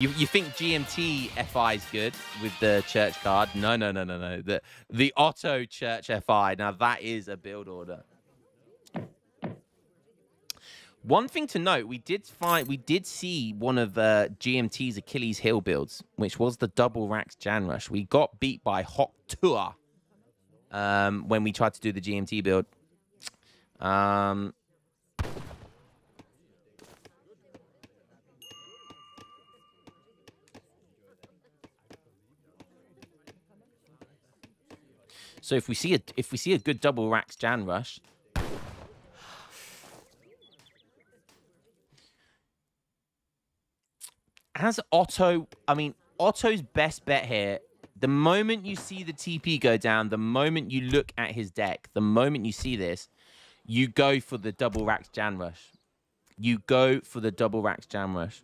You think GMT FI is good with the church card? No. The Otto church FI. Now that is a build order. One thing to note, we did see one of GMT's Achilles heel builds, which was the double racks Jan Rush. We got beat by Hot Tour when we tried to do the GMT build. So if we see a good double racks Jan Rush, as Otto, I mean, Otto's best bet here, the moment you see the TP go down, the moment you look at his deck, the moment you see this, you go for the double racks Jan Rush. You go for the double racks Jan Rush.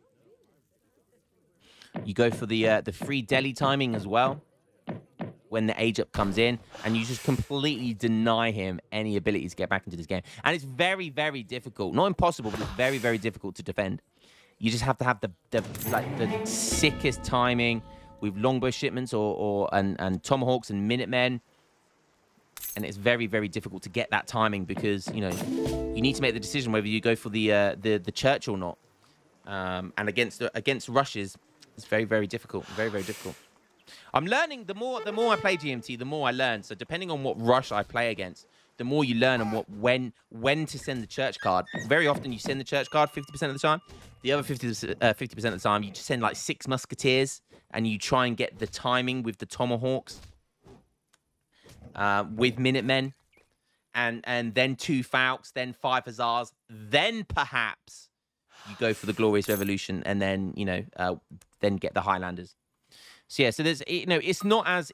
You go for the free deli timing as well when the age up comes in, and you just completely deny him any ability to get back into this game. And it's very, very difficult. Not impossible, but it's very, very difficult to defend. You just have to have the sickest timing with longbow shipments and tomahawks and minutemen. And it's very, very difficult to get that timing because, you know, you need to make the decision whether you go for the church or not. And against rushes, it's very, very difficult. Very, very difficult. I'm learning the more I play GMT, the more I learn. So depending on what rush I play against, the more you learn and when to send the church card. Very often you send the church card 50% of the time. The other 50% of the time, you just send like 6 musketeers and you try and get the timing with the tomahawks, with minutemen, and then 2 falcons, then 5 hussars, then perhaps you go for the glorious revolution, and then then get the Highlanders. So yeah, so there's, you know, it's not as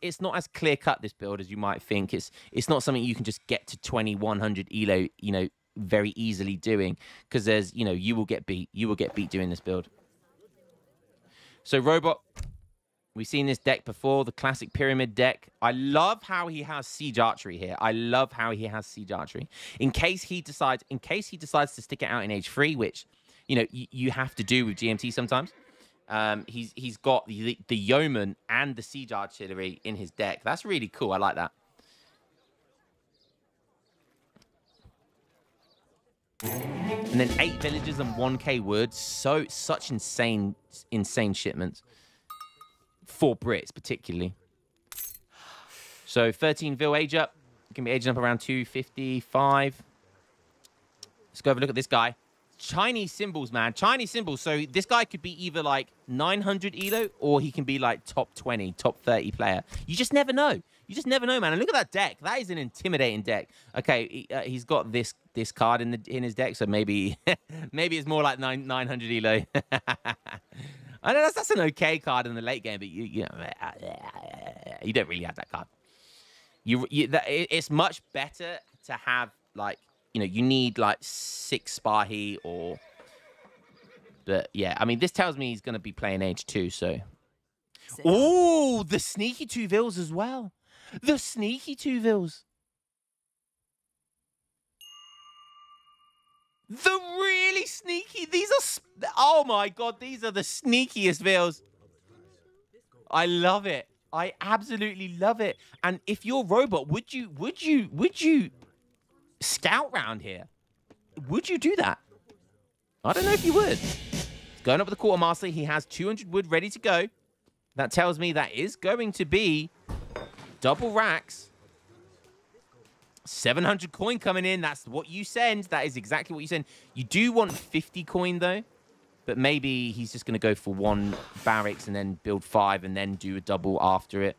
clear cut, this build, as you might think. It's not something you can just get to 2100 elo, you know, very easily doing, because there's, you know, you will get beat doing this build. So Robot, we've seen this deck before, the classic pyramid deck. I love how he has siege archery here. I love how he has siege archery in case he decides to stick it out in age 3, which, you know, you have to do with GMT sometimes. He's got the yeoman and the siege artillery in his deck. That's really cool. I like that. And then 8 villages and 1k wood. Such insane shipments for Brits particularly. So 13 vil age up. Can be aging up around 255. Let's go have a look at this guy. Chinese symbols, man. Chinese symbols. So this guy could be either like 900 elo or he can be like top 20, top 30 player. You just never know. You just never know, man. And look at that deck. That is an intimidating deck. Okay, he's got this card in his deck, so maybe it's more like 900 elo. I know that's an okay card in the late game, but you don't really have that card. It's much better to have, like, you know, you need like 6 Spahi or... But yeah, I mean, this tells me he's going to be playing age 2, so... Oh, the sneaky 2 vils as well. The sneaky 2 vils. The really sneaky... These are... Oh my God, these are the sneakiest vils. I love it. I absolutely love it. And if you're Robot, would you scout round here? Would you do that? I don't know if you would. He's going up with the quartermaster. He has 200 wood ready to go. That tells me that is going to be double racks. 700 coin coming in. That's what you send. That is exactly what you send. You do want 50 coin though, but maybe he's just going to go for 1 barracks and then build 5 and then do a double after it.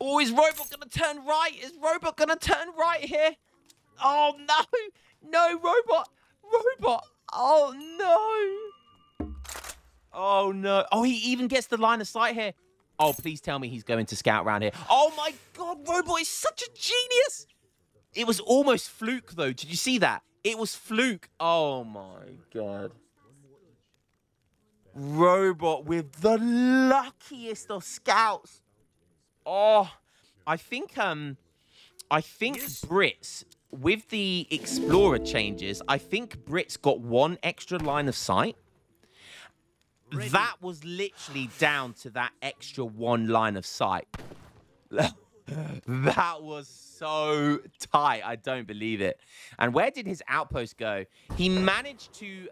Oh, is Robot going to turn right? Is Robot going to turn right here? Oh, no. No, Robot. Robot. Oh, no. Oh, no. Oh, he even gets the line of sight here. Oh, please tell me he's going to scout around here. Oh, my God. Robot is such a genius. It was almost fluke, though. Did you see that? It was fluke. Oh, my God. Robot with the luckiest of scouts. Oh, I think Brits with the Explorer changes, I think Brit's got one extra line of sight. That was literally down to that extra one line of sight. That was so tight. I don't believe it. And where did his outpost go? He managed to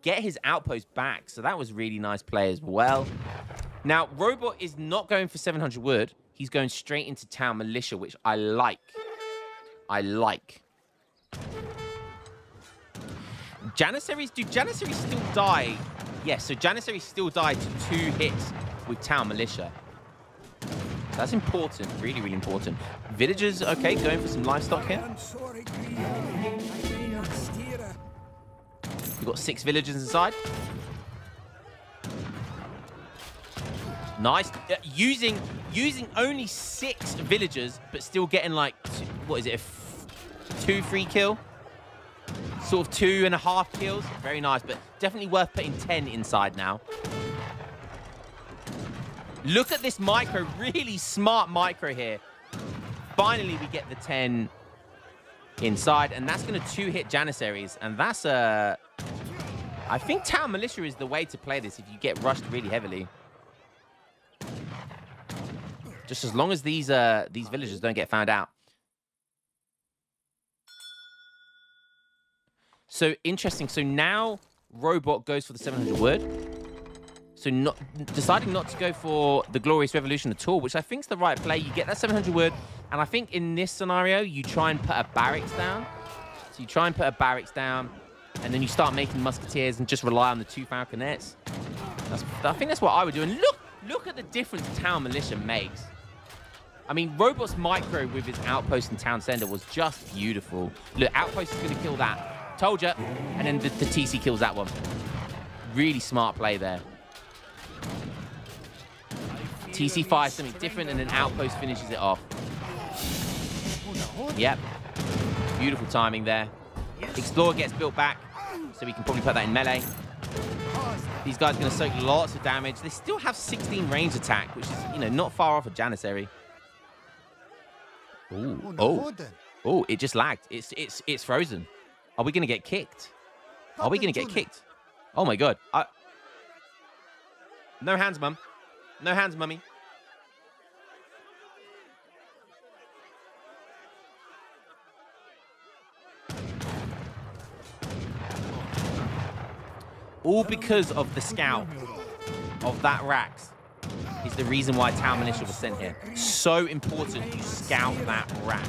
get his outpost back. So that was really nice play as well. Now, Robot is not going for 700 wood. He's going straight into Town Militia, which I like. I like. Janissaries, do Janissaries still die? Yes, so Janissaries still die to 2 hits with Town Militia. That's important, really, really important. Villagers, okay, going for some livestock here. We've got 6 villagers inside. Nice. Using only 6 villagers, but still getting like, what is it, a 2 free kill? Sort of 2.5 kills. Very nice, but definitely worth putting 10 inside now. Look at this micro, really smart micro here. Finally, we get the 10 inside, and that's going to 2-hit Janissaries, and that's I think Town Militia is the way to play this if you get rushed really heavily. Just as long as these villagers don't get found out. So interesting. So now Robot goes for the 700 wood. So deciding not to go for the Glorious Revolution at all, which I think is the right play. You get that 700 wood, and I think in this scenario, you try and put a barracks down. So you try and put a barracks down, and then you start making musketeers and just rely on the 2 falconets. I think that's what I would do. And look at the difference Town Militia makes. I mean, Robot's micro with his outpost and town center was just beautiful. Look, outpost is going to kill that. Told you. And then the TC kills that one. Really smart play there. TC fires something different, and then outpost finishes it off. Yep. Beautiful timing there. Explorer gets built back, so we can probably put that in melee. These guys are going to soak lots of damage. They still have 16 range attack, which is, you know, not far off a Janissary. Ooh. Oh, it just lagged. It's frozen. Are we going to get kicked? Are we going to get kicked? Oh my god. No hands, mum. No hands, mummy. All because of the scout of that Rax is the reason why Town Militia was sent here. So important you scout that Rax.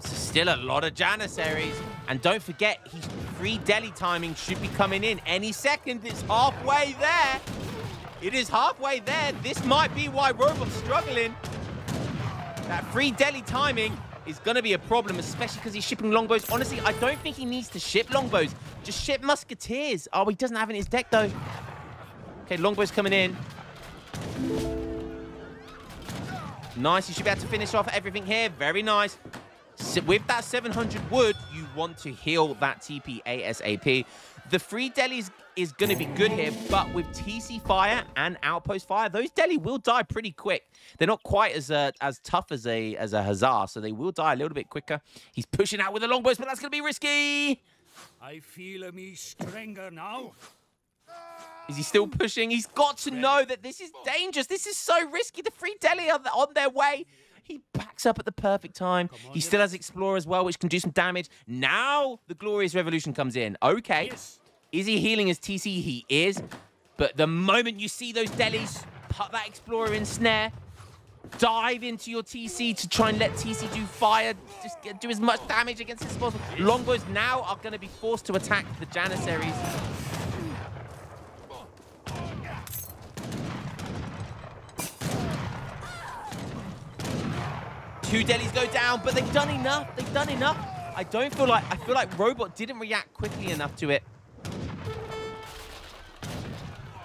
Still a lot of Janissaries. And don't forget, his free deli timing should be coming in any second. It's halfway there. It is halfway there. This might be why Robot's struggling. That free deli timing is going to be a problem, especially because he's shipping longbows. Honestly, I don't think he needs to ship longbows. Just ship musketeers. Oh, he doesn't have it in his deck, though. Okay, longbows coming in. Nice. You should be able to finish off everything here. Very nice. So with that 700 wood, you want to heal that TP ASAP. The free deli is going to be good here, but with TC fire and outpost fire, those deli will die pretty quick. They're not quite as tough as a Hussar, so they will die a little bit quicker. He's pushing out with the longbows, but that's going to be risky. I feel me stronger now. Is he still pushing? He's got to know that this is dangerous. This is so risky. The free deli are on their way. He backs up at the perfect time. He still has Explorer as well, which can do some damage. Now the Glorious Revolution comes in. Okay. Yes. Is he healing his TC? He is. But the moment you see those delis, put that Explorer in snare, dive into your TC to try and let TC do fire, just do as much damage against it as possible. Longbows now are going to be forced to attack the Janissaries. Two delis go down, but they've done enough. They've done enough. I feel like Robot didn't react quickly enough to it.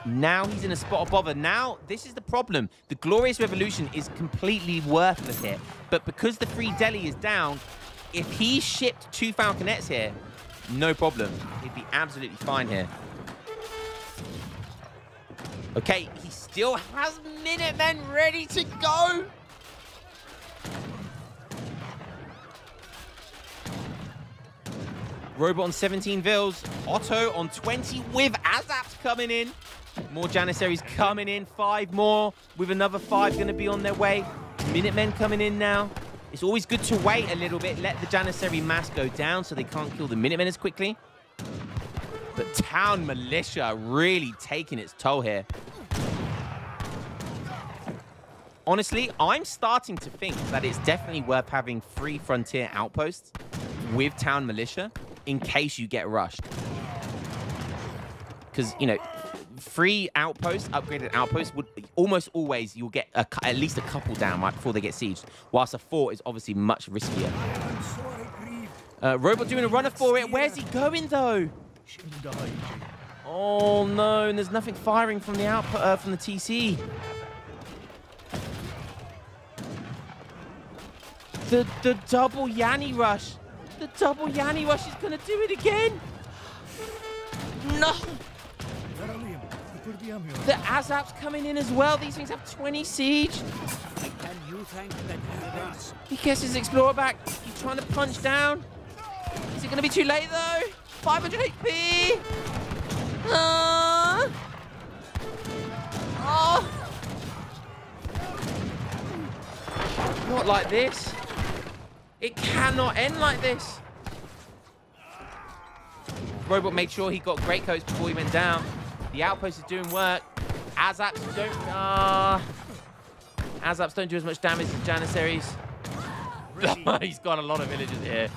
Now he's in a spot of bother. Now, this is the problem. The Glorious Revolution is completely worthless here. But because the free deli is down, if he shipped 2 falconets here, No problem. He'd be absolutely fine here. Okay, he still has Minutemen ready to go. Robot on 17 Vils. Otto on 20 with Azaps coming in. More Janissaries coming in. 5 more with another 5 going to be on their way. Minutemen coming in now. It's always good to wait a little bit. Let the Janissary mass go down so they can't kill the Minutemen as quickly. But Town Militia really taking its toll here. Honestly, I'm starting to think that it's definitely worth having 3 Frontier outposts with Town Militia in case you get rushed. Because, you know, 3 outposts, upgraded outposts, would almost always, you'll get at least a couple down right before they get sieged, whilst a 4 is obviously much riskier. Robot doing a runner for it. Where's he going, though? Oh, no, and there's nothing firing from the output, from the TC. The double Yanni rush. The double Yanni rush is going to do it again. No. The Azap's coming in as well. These things have 20 siege. He gets his Explorer back. He's trying to punch down. Is it going to be too late, though? 500 HP. Oh. Not like this. It cannot end like this. Robot made sure he got greatcoats before he went down. The outpost is doing work. Azaps don't do as much damage as Janissaries. He's got a lot of villagers here.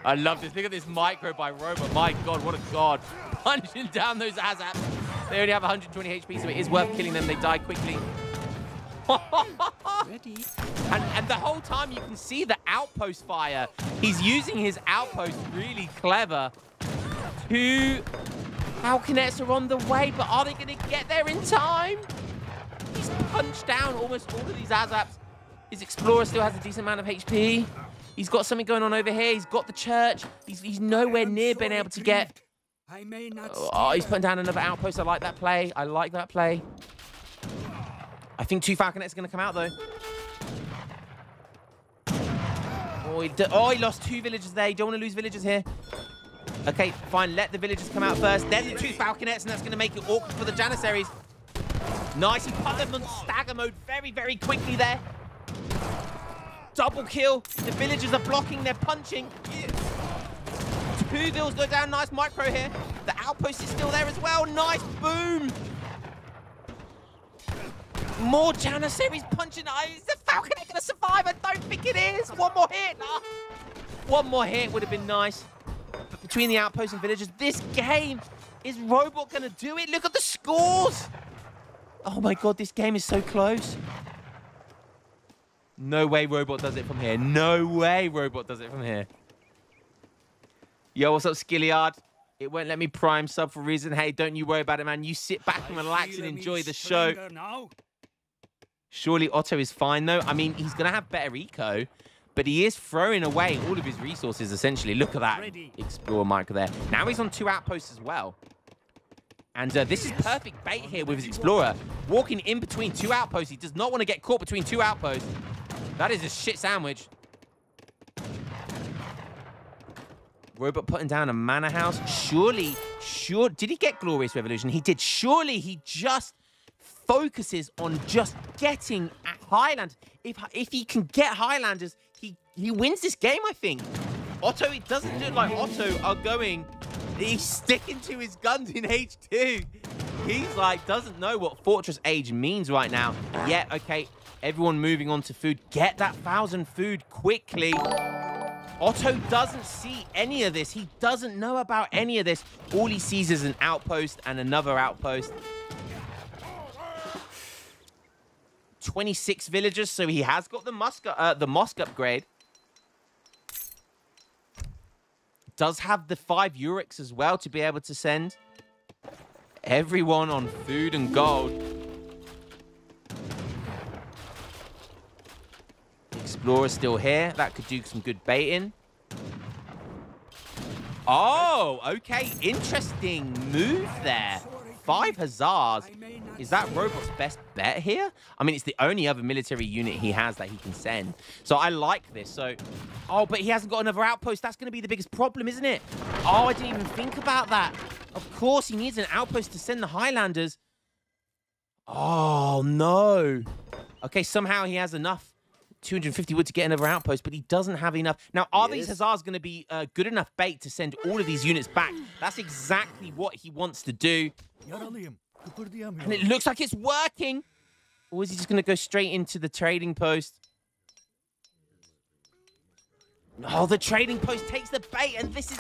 I love this. Look at this micro by Robot. My God, what a god. Punching down those Azaps. They only have 120 HP, so it is worth killing them. They die quickly. Ready. And the whole time you can see the outpost fire. He's using his outpost really clever to... Falconets are on the way, but are they going to get there in time? He's punched down almost all of these Azaps. His Explorer still has a decent amount of HP. He's got something going on over here. He's got the church. He's nowhere near being able to get... Oh, he's putting down another outpost. I like that play. I like that play. I think 2 Falconets are going to come out, though. Oh, he lost 2 villagers there. You don't want to lose villagers here. Okay, fine. Let the villagers come out first. Then the 2 Falconets, and that's going to make it awkward for the Janissaries. Nice. He put them on stagger mode very, very quickly there. Double kill. The villagers are blocking. They're punching. 2 vills go down. Nice micro here. The outpost is still there as well. Nice. Boom. More Janissaries punching. Is the Falconet going to survive? I don't think it is. One more hit. No. One more hit would have been nice. But between the outposts and villagers, this game, is Robot going to do it? Look at the scores. Oh my God, this game is so close. No way Robot does it from here. No way Robot does it from here. Yo, what's up, Skilliard? It won't let me prime sub for a reason. Hey, don't you worry about it, man. You sit back and relax and enjoy the show. Surely Otto is fine, though. I mean, he's going to have better eco, but he is throwing away all of his resources, essentially. Look at that Explorer micro there. Now he's on 2 outposts as well. And this is perfect bait here with his Explorer. Walking in between 2 outposts. He does not want to get caught between 2 outposts. That is a shit sandwich. Robot putting down a manor house. Surely, did he get Glorious Revolution? He did. Surely he just focuses on just getting at Highlanders. If he can get Highlanders, he wins this game, I think. Otto, it doesn't look like Otto are going... He's sticking to his guns in H2. He's like, doesn't know what Fortress Age means right now. Yeah, okay, everyone moving on to food. Get that 1,000 food quickly. Otto doesn't see any of this. He doesn't know about any of this. All he sees is an outpost and another outpost. 26 villagers, so he has got the mosque upgrade. Does have the 5 Urics as well to be able to send everyone on food and gold. Explorer still here. That could do some good baiting. Oh, okay. Interesting move there. 5 Hussars. Is that Robot's best bet here? I mean, it's the only other military unit he has that he can send. So I like this. So, oh, but he hasn't got another outpost. That's going to be the biggest problem, isn't it? Oh, I didn't even think about that. Of course, he needs an outpost to send the Highlanders. Oh, no. Okay, somehow he has enough. 250 wood to get another outpost, but he doesn't have enough. Now, are these Hussars going to be good enough bait to send all of these units back? That's exactly what he wants to do. And it looks like it's working. Or is he just going to go straight into the trading post? Oh, the trading post takes the bait, and this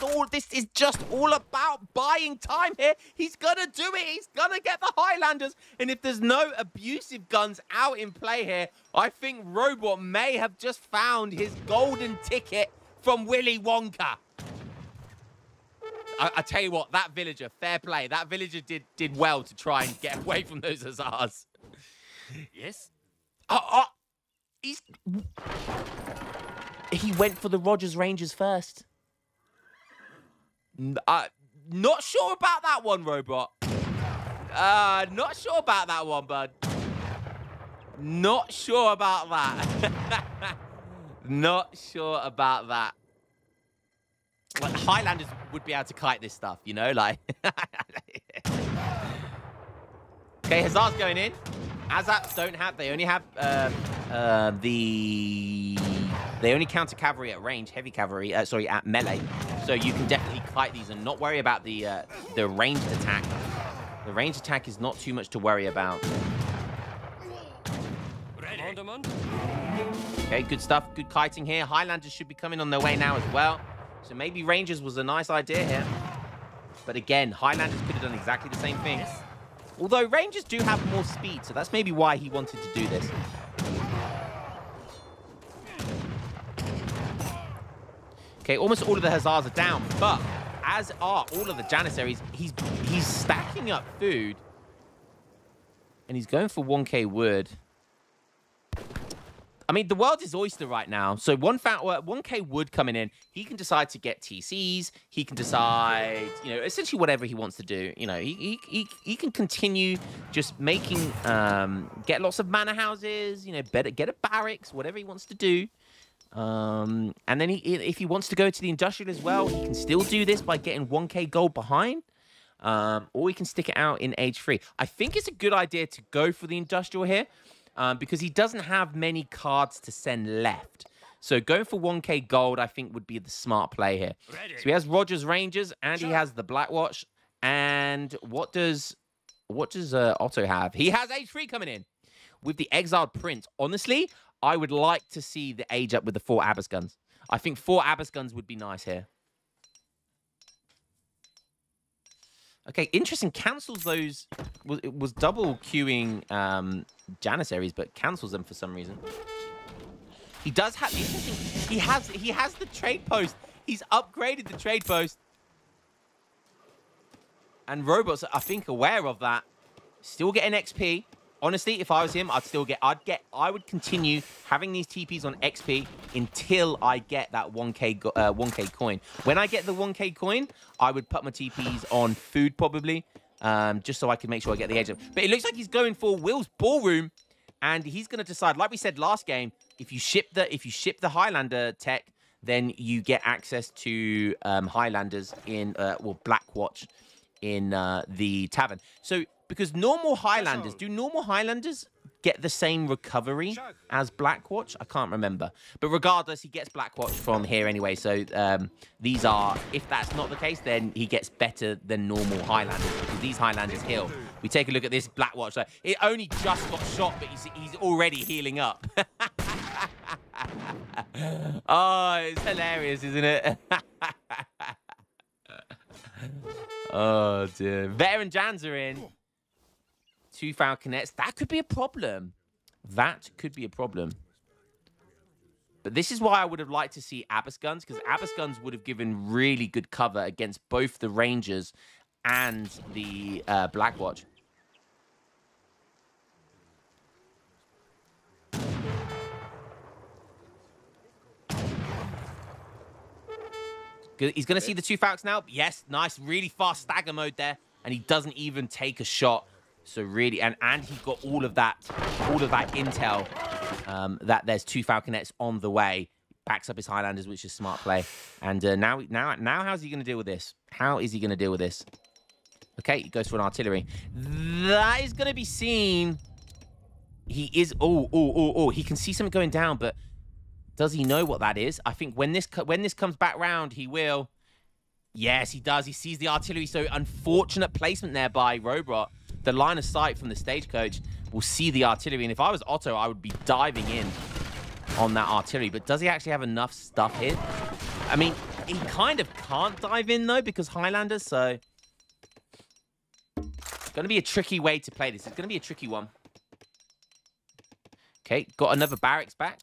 is just all about buying time here. He's gonna do it. He's gonna get the Highlanders. And if there's no abusive guns out in play here, I think Robot may have just found his golden ticket from Willy Wonka. I tell you what, that villager, fair play. That villager did well to try and get away from those Hussars. Yes? He went for the Rogers Rangers first. Not sure about that one, Robot. Not sure about that one, bud. Not sure about that. Not sure about that. Like, Highlanders would be able to kite this stuff, you know? Like... Okay, Hussars going in. Azaps don't have... They only have They only counter cavalry at range, heavy cavalry, sorry, at melee. So you can definitely kite these and not worry about the ranged attack. The ranged attack is not too much to worry about. Okay, good stuff. Good kiting here. Highlanders should be coming on their way now as well. So maybe Rangers was a nice idea here. But again, Highlanders could have done exactly the same thing. Although Rangers do have more speed, so that's maybe why he wanted to do this. Okay, almost all of the Hussars are down, but as are all of the Janissaries. He's stacking up food, and he's going for 1k wood. I mean, the world is oyster right now. So 1k wood coming in, he can decide to get TCs. He can decide, you know, essentially whatever he wants to do. You know, he can continue just making, get lots of manor houses. You know, get a barracks, whatever he wants to do. And then if he wants to go to the industrial as well, he can still do this by getting 1k gold behind. Or he can stick it out in age 3. I think it's a good idea to go for the industrial here. Because he doesn't have many cards to send left. So going for 1k gold, I think, would be the smart play here. So he has Rogers Rangers, and he has the Black Watch. And what does Otto have? He has age 3 coming in with the Exiled Prince. Honestly, I would like to see the age up with the 4 Abbas guns. I think 4 Abbas guns would be nice here. Okay, interesting. Cancels those. It was double queuing Janissaries, but cancels them for some reason. He does have interesting. He has the trade post. He's upgraded the trade post, and robots are, I think, aware of that. Still getting XP. Honestly, if I was him, I would continue having these TPs on XP until I get that 1k coin. When I get the 1k coin, I would put my TPs on food probably, just so I can make sure I get the edge up. But it looks like he's going for Will's Ballroom, and he's going to decide, like we said last game, if you ship the Highlander tech, then you get access to Highlanders in Black Watch in the tavern. So. Because normal Highlanders, do normal Highlanders get the same recovery as Black Watch? I can't remember. But regardless, he gets Black Watch from here anyway. So these are, if that's not the case, then he gets better than normal Highlanders. Because these Highlanders heal. We take a look at this Black Watch. So it only just got shot, but he's already healing up. Oh, it's hilarious, isn't it? Oh, dear. Veteran Jans are in. 2 Falconets. That could be a problem. That could be a problem. But this is why I would have liked to see Abbas guns, because Abbas guns would have given really good cover against both the Rangers and the Black Watch. He's going to see the 2 Falcons now. Yes, nice, really fast stagger mode there. And he doesn't even take a shot. So really, and he got all of that intel that there's 2 Falconets on the way. Backs up his Highlanders, which is smart play. And now, how's he going to deal with this? How is he going to deal with this? Okay, he goes for an artillery. That is going to be seen. He is. Oh. He can see something going down, but does he know what that is? I think when this comes back round, he will. Yes, he does. He sees the artillery. So unfortunate placement there by Robot. The line of sight from the stagecoach will see the artillery. And if I was Otto, I would be diving in on that artillery. But does he actually have enough stuff here? I mean, he kind of can't dive in, though, because Highlanders. So it's going to be a tricky way to play this. It's going to be a tricky one. Okay, got another barracks back.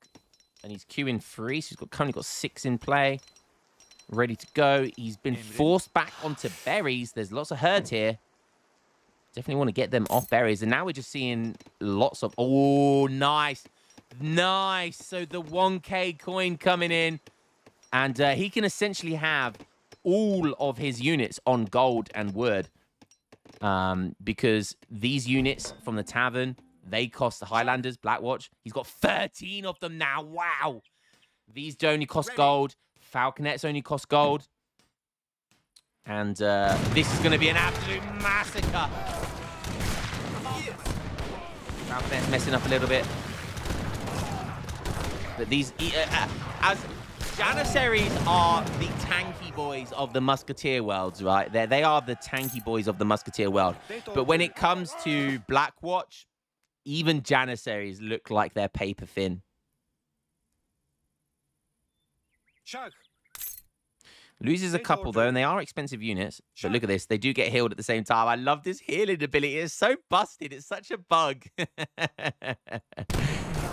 And he's queuing 3. So he's currently got 6 in play. Ready to go. He's been forced back onto berries. There's lots of herds here. Definitely want to get them off berries. And now we're just seeing lots of... Oh, nice. Nice. So the 1K coin coming in. And he can essentially have all of his units on gold and wood. Because these units from the tavern, they cost the Highlanders, Blackwatch. He's got 13 of them now. Wow. These only cost gold. Falconets only cost gold. And this is going to be an absolute massacre. Falconets messing up a little bit. But these... as Janissaries are the tanky boys of the Musketeer worlds, right? They are the tanky boys of the Musketeer world. But when it comes to Blackwatch, even Janissaries look like they're paper thin. Loses a couple, though, and they are expensive units. But look at this. They do get healed at the same time. I love this healing ability. It's so busted. It's such a bug.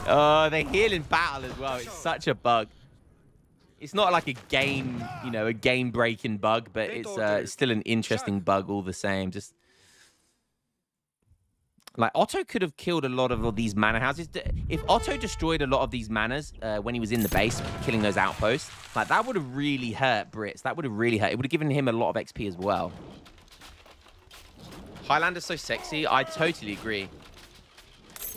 Oh, they heal in battle as well. It's such a bug. It's not like a game, you know, a game-breaking bug, but it's still an interesting bug all the same. Just... like, Otto could have killed a lot of these manor houses. If Otto destroyed a lot of these manors when he was in the base, killing those outposts, like, that would have really hurt Brits. That would have really hurt. It would have given him a lot of XP as well. Highlander's so sexy. I totally agree.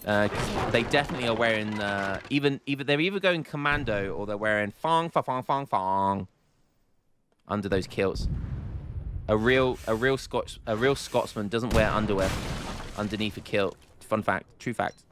They definitely are wearing, they're either going commando or they're wearing fong under those kilts. A real Scotsman doesn't wear underwear underneath a kilt. Fun fact, true fact.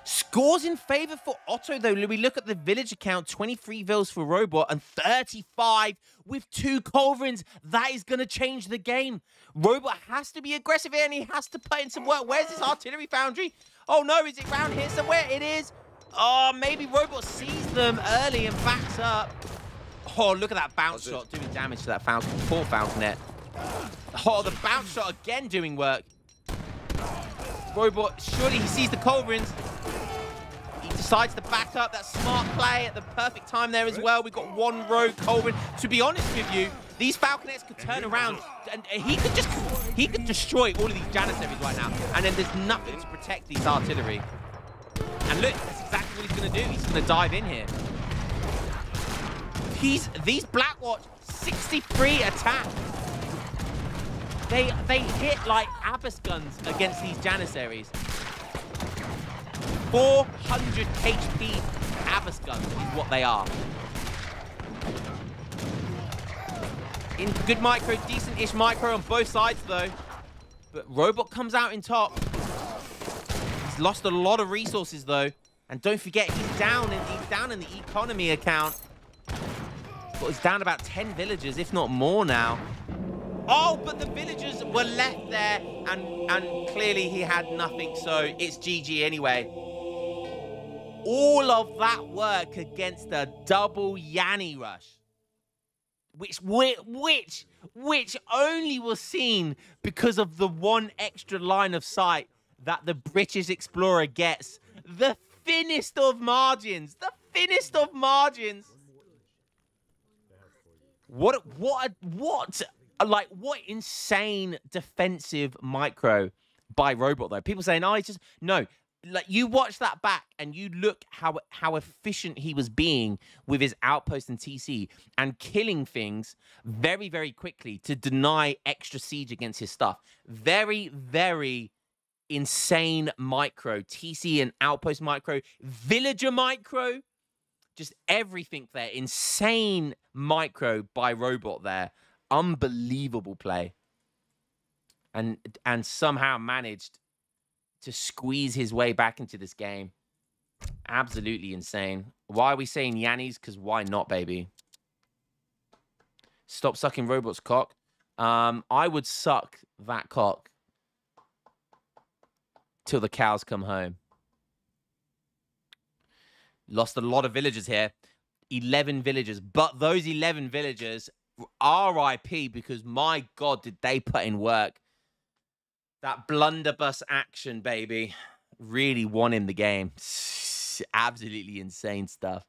Scores in favor for Otto, though. We look at the village account, 23 vills for Robot and 35 with 2 culverins. That is going to change the game. Robot has to be aggressive here and he has to put in some work. Where's this artillery foundry? Oh, no, is it around here somewhere? It is. Oh, maybe Robot sees them early and backs up. Oh, look at that bounce shot doing damage to that poor Falconet. Oh, the bounce shot again doing work. Robot, surely he sees the culverins. He decides to back up. That smart play at the perfect time there as well. We've got 1 rogue culverin. To be honest with you, these Falconets could turn around and he could destroy all of these Janissaries right now. And then there's nothing to protect these artillery. And look, that's exactly what he's going to do. He's going to dive in here. These Blackwatch 63 attack. They hit like Abyss guns against these Janissaries. 400 HP Abyss guns is what they are. In good micro, decent-ish micro on both sides though. But Robot comes out in top. He's lost a lot of resources though. And don't forget, he's down in the economy account. But he's down about 10 villagers, if not more now. Oh, but the villagers were left there, and clearly he had nothing, so it's GG anyway. All of that work against a double Yanni rush, which only was seen because of the 1 extra line of sight that the British explorer gets. The thinnest of margins. The thinnest of margins. What insane defensive micro by Robot, though. People saying, oh, it's just... No. Like, you watch that back and you look how efficient he was being with his outpost and TC and killing things very, very quickly to deny extra siege against his stuff. Very, very insane micro. TC and outpost micro. Villager micro. Just everything there. Insane micro by Robot there. Unbelievable play. And somehow managed to squeeze his way back into this game. Absolutely insane. Why are we saying Yannies? Because why not, baby? Stop sucking Robot's cock. I would suck that cock till the cows come home. Lost a lot of villagers here. 11 villagers. But those 11 villagers, RIP, because my God, did they put in work. That blunderbuss action, baby, really won him the game. Absolutely insane stuff.